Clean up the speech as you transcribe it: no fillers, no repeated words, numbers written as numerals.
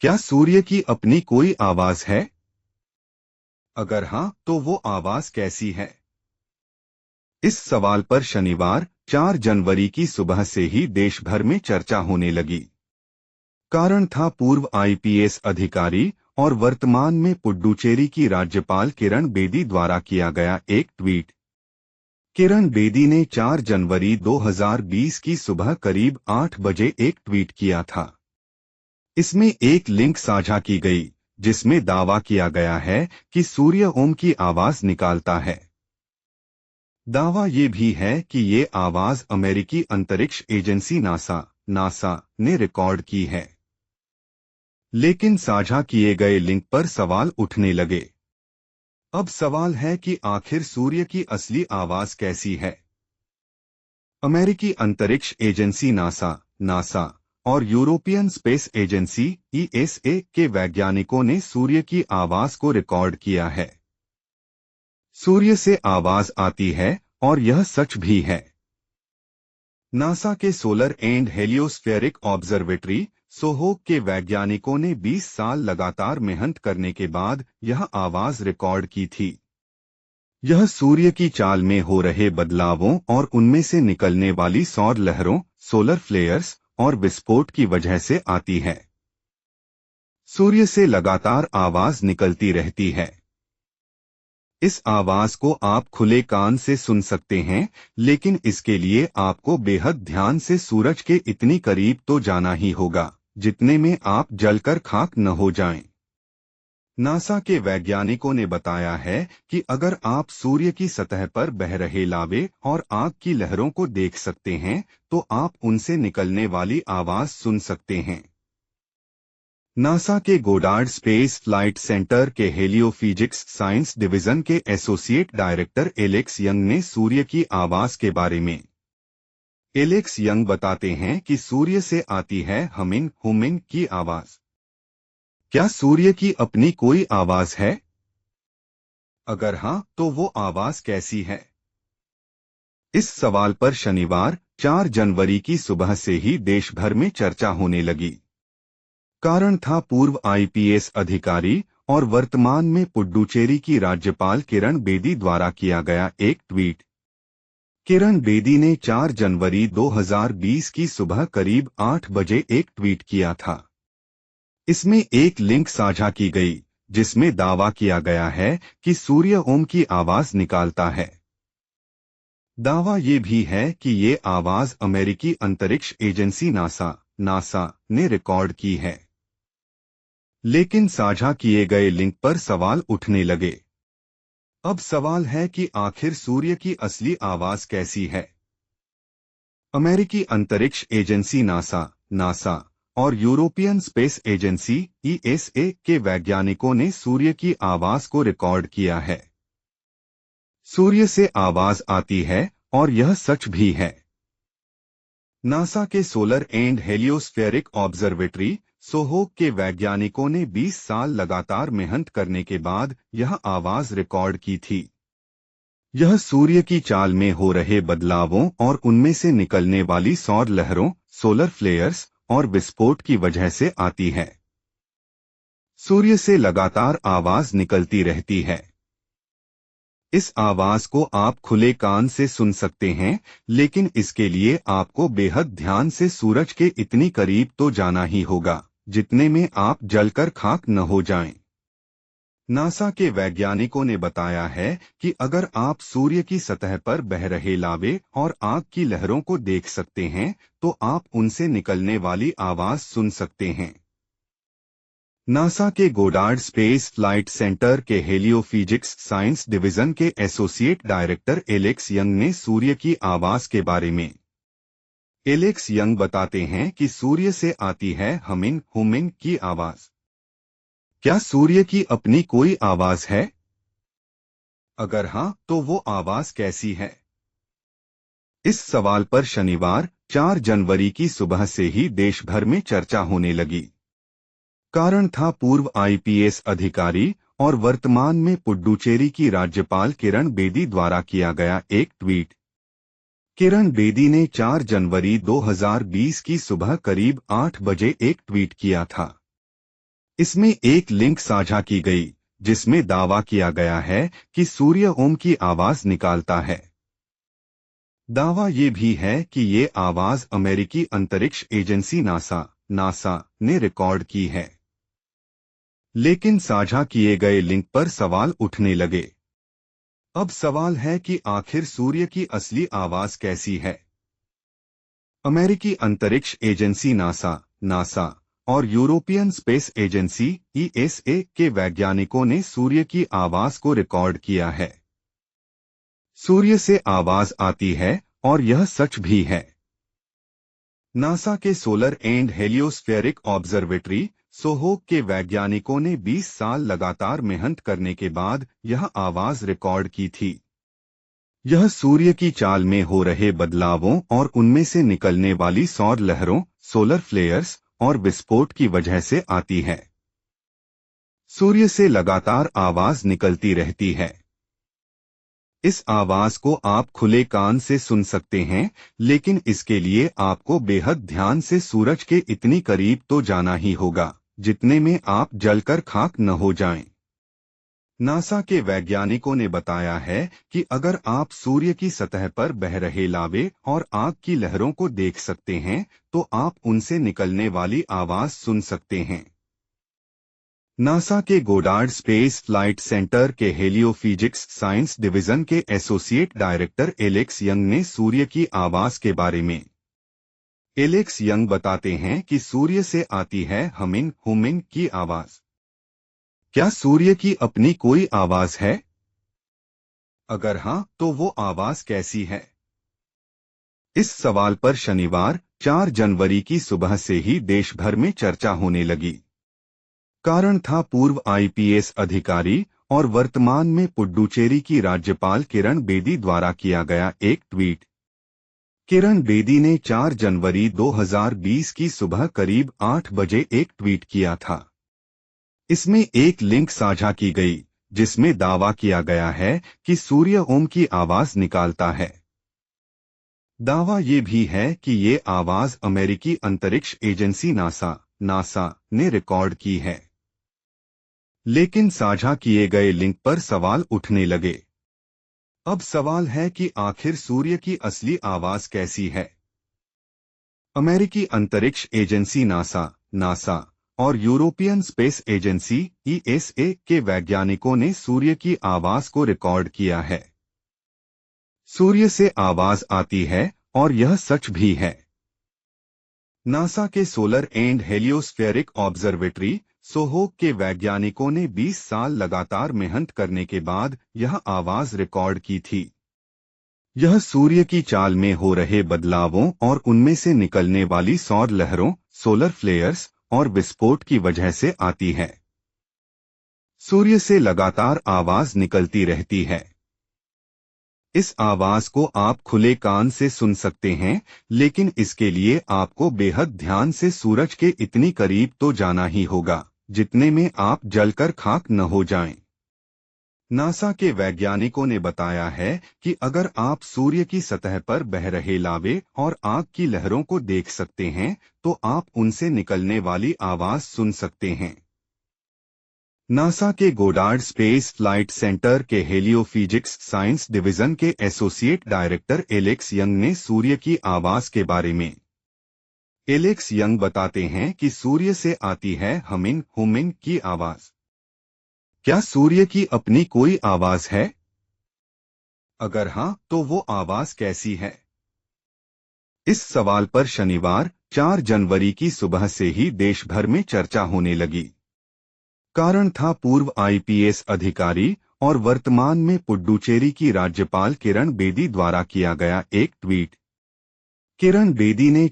क्या सूर्य की अपनी कोई आवाज है? अगर हाँ, तो वो आवाज कैसी है? इस सवाल पर शनिवार 4 जनवरी की सुबह से ही देश भर में चर्चा होने लगी। कारण था पूर्व आईपीएस अधिकारी और वर्तमान में पुडुचेरी की राज्यपाल किरण बेदी द्वारा किया गया एक ट्वीट। किरण बेदी ने 4 जनवरी 2020 की सुबह करीब 8 बजे एक ट्वीट किया था। इसमें एक लिंक साझा की गई, जिसमें दावा किया गया है कि सूर्य ओम की आवाज निकालता है। दावा ये भी है कि ये आवाज अमेरिकी अंतरिक्ष एजेंसी नासा ने रिकॉर्ड की है। लेकिन साझा किए गए लिंक पर सवाल उठने लगे। अब सवाल है कि आखिर सूर्य की असली आवाज कैसी है? अमेरिकी अंतरिक्ष एजेंसी नासा और यूरोपियन स्पेस एजेंसी ईएसए के वैज्ञानिकों ने सूर्य की आवाज को रिकॉर्ड किया है। सूर्य से आवाज आती है और यह सच भी है। नासा के सोलर एंड हेलियोस्फेरिक ऑब्जर्वेटरी सोहोक के वैज्ञानिकों ने 20 साल लगातार मेहनत करने के बाद यह आवाज रिकॉर्ड की थी। यह सूर्य की चाल में हो रहे बदलावों और उनमें से निकलने वाली सौर लहरों, सोलर फ्लेयर्स और विस्फोट की वजह से आती है। सूर्य से लगातार आवाज निकलती रहती है। इस आवाज को आप खुले कान से सुन सकते हैं, लेकिन इसके लिए आपको बेहद ध्यान से सूरज के इतनी करीब तो जाना ही होगा, जितने में आप जलकर खाक न हो जाएं। नासा के वैज्ञानिकों ने बताया है कि अगर आप सूर्य की सतह पर बह रहे लावे और आग की लहरों को देख सकते हैं, तो आप उनसे निकलने वाली आवाज सुन सकते हैं। नासा के गोडार्ड स्पेस फ्लाइट सेंटर के हेलियोफिजिक्स साइंस डिवीजन के एसोसिएट डायरेक्टर एलेक्स यंग ने सूर्य की आवाज के बारे में। एलेक्स यंग बताते हैं कि सूर्य से आती है हुमिंग की आवाज। क्या सूर्य की अपनी कोई आवाज है? अगर हाँ, तो वो आवाज कैसी है? इस सवाल पर शनिवार 4 जनवरी की सुबह से ही देश भर में चर्चा होने लगी। कारण था पूर्व आईपीएस अधिकारी और वर्तमान में पुडुचेरी की राज्यपाल किरण बेदी द्वारा किया गया एक ट्वीट। किरण बेदी ने 4 जनवरी 2020 की सुबह करीब 8 बजे एक ट्वीट किया था। इसमें एक लिंक साझा की गई, जिसमें दावा किया गया है कि सूर्य ओम की आवाज निकालता है। दावा ये भी है कि ये आवाज अमेरिकी अंतरिक्ष एजेंसी नासा ने रिकॉर्ड की है। लेकिन साझा किए गए लिंक पर सवाल उठने लगे। अब सवाल है कि आखिर सूर्य की असली आवाज कैसी है? अमेरिकी अंतरिक्ष एजेंसी नासा और यूरोपियन स्पेस एजेंसी ईएसए के वैज्ञानिकों ने सूर्य की आवाज को रिकॉर्ड किया है। सूर्य से आवाज आती है और यह सच भी है। नासा के सोलर एंड हेलियोस्फेरिक ऑब्जर्वेटरी सोहोक के वैज्ञानिकों ने 20 साल लगातार मेहनत करने के बाद यह आवाज रिकॉर्ड की थी। यह सूर्य की चाल में हो रहे बदलावों और उनमें से निकलने वाली सौर लहरों, सोलर फ्लेयर्स और विस्फोट की वजह से आती है। सूर्य से लगातार आवाज निकलती रहती है। इस आवाज को आप खुले कान से सुन सकते हैं, लेकिन इसके लिए आपको बेहद ध्यान से सूरज के इतनी करीब तो जाना ही होगा, जितने में आप जलकर खाक न हो जाएं। नासा के वैज्ञानिकों ने बताया है कि अगर आप सूर्य की सतह पर बह रहे लावे और आग की लहरों को देख सकते हैं, तो आप उनसे निकलने वाली आवाज सुन सकते हैं। नासा के गोडार्ड स्पेस फ्लाइट सेंटर के हेलियोफिजिक्स साइंस डिवीजन के एसोसिएट डायरेक्टर एलेक्स यंग ने सूर्य की आवाज के बारे में। एलेक्स यंग बताते हैं कि सूर्य से आती है हुमिंग की आवाज। क्या सूर्य की अपनी कोई आवाज है? अगर हाँ, तो वो आवाज कैसी है? इस सवाल पर शनिवार 4 जनवरी की सुबह से ही देश भर में चर्चा होने लगी। कारण था पूर्व आईपीएस अधिकारी और वर्तमान में पुडुचेरी की राज्यपाल किरण बेदी द्वारा किया गया एक ट्वीट। किरण बेदी ने 4 जनवरी 2020 की सुबह करीब 8 बजे एक ट्वीट किया था। इसमें एक लिंक साझा की गई जिसमें दावा किया गया है कि सूर्य ओम की आवाज निकालता है। दावा ये भी है कि ये आवाज अमेरिकी अंतरिक्ष एजेंसी नासा ने रिकॉर्ड की है। लेकिन साझा किए गए लिंक पर सवाल उठने लगे। अब सवाल है कि आखिर सूर्य की असली आवाज कैसी है। अमेरिकी अंतरिक्ष एजेंसी नासा और यूरोपियन स्पेस एजेंसी ईएसए के वैज्ञानिकों ने सूर्य की आवाज को रिकॉर्ड किया है। सूर्य से आवाज आती है और यह सच भी है। नासा के सोलर एंड हेलियोस्फेरिक ऑब्जर्वेटरी सोहोक के वैज्ञानिकों ने 20 साल लगातार मेहनत करने के बाद यह आवाज रिकॉर्ड की थी। यह सूर्य की चाल में हो रहे बदलावों और उनमें से निकलने वाली सौर लहरों, सोलर फ्लेयर्स और विस्फोट की वजह से आती है। सूर्य से लगातार आवाज निकलती रहती है। इस आवाज को आप खुले कान से सुन सकते हैं, लेकिन इसके लिए आपको बेहद ध्यान से सूरज के इतनी करीब तो जाना ही होगा जितने में आप जलकर खाक न हो जाएं। नासा के वैज्ञानिकों ने बताया है कि अगर आप सूर्य की सतह पर बह रहे लावे और आग की लहरों को देख सकते हैं तो आप उनसे निकलने वाली आवाज सुन सकते हैं। नासा के गोडार्ड स्पेस फ्लाइट सेंटर के हेलियोफिजिक्स साइंस डिवीजन के एसोसिएट डायरेक्टर एलेक्स यंग ने सूर्य की आवाज के बारे में। एलेक्स यंग बताते हैं कि सूर्य से आती है हुमिंग की आवाज। क्या सूर्य की अपनी कोई आवाज है? अगर हां, तो वो आवाज कैसी है? इस सवाल पर शनिवार 4 जनवरी की सुबह से ही देश भर में चर्चा होने लगी। कारण था पूर्व आईपीएस अधिकारी और वर्तमान में पुडुचेरी की राज्यपाल किरण बेदी द्वारा किया गया एक ट्वीट। किरण बेदी ने 4 जनवरी 2020 की सुबह करीब 8 बजे एक ट्वीट किया था। इसमें एक लिंक साझा की गई जिसमें दावा किया गया है कि सूर्य ओम की आवाज निकालता है। दावा ये भी है कि ये आवाज अमेरिकी अंतरिक्ष एजेंसी नासा ने रिकॉर्ड की है। लेकिन साझा किए गए लिंक पर सवाल उठने लगे। अब सवाल है कि आखिर सूर्य की असली आवाज कैसी है। अमेरिकी अंतरिक्ष एजेंसी नासा और यूरोपियन स्पेस एजेंसी ईएसए के वैज्ञानिकों ने सूर्य की आवाज को रिकॉर्ड किया है। सूर्य से आवाज आती है और यह सच भी है। नासा के सोलर एंड हेलियोस्फेरिक ऑब्जर्वेटरी सोहोक के वैज्ञानिकों ने 20 साल लगातार मेहनत करने के बाद यह आवाज रिकॉर्ड की थी। यह सूर्य की चाल में हो रहे बदलावों और उनमें से निकलने वाली सौर लहरों, सोलर फ्लेयर्स और विस्फोट की वजह से आती है। सूर्य से लगातार आवाज निकलती रहती है। इस आवाज को आप खुले कान से सुन सकते हैं, लेकिन इसके लिए आपको बेहद ध्यान से सूरज के इतनी करीब तो जाना ही होगा जितने में आप जलकर खाक न हो जाएं। नासा के वैज्ञानिकों ने बताया है कि अगर आप सूर्य की सतह पर बह रहे लावे और आग की लहरों को देख सकते हैं तो आप उनसे निकलने वाली आवाज सुन सकते हैं। नासा के गोडार्ड स्पेस फ्लाइट सेंटर के हेलियोफिजिक्स साइंस डिवीजन के एसोसिएट डायरेक्टर एलेक्स यंग ने सूर्य की आवाज के बारे में। एलेक्स यंग बताते हैं कि सूर्य से आती है हुमिंग की आवाज। क्या सूर्य की अपनी कोई आवाज है? अगर हां, तो वो आवाज कैसी है? इस सवाल पर शनिवार 4 जनवरी की सुबह से ही देश भर में चर्चा होने लगी। कारण था पूर्व आईपीएस अधिकारी और वर्तमान में पुडुचेरी की राज्यपाल किरण बेदी द्वारा किया गया एक ट्वीट। किरण बेदी ने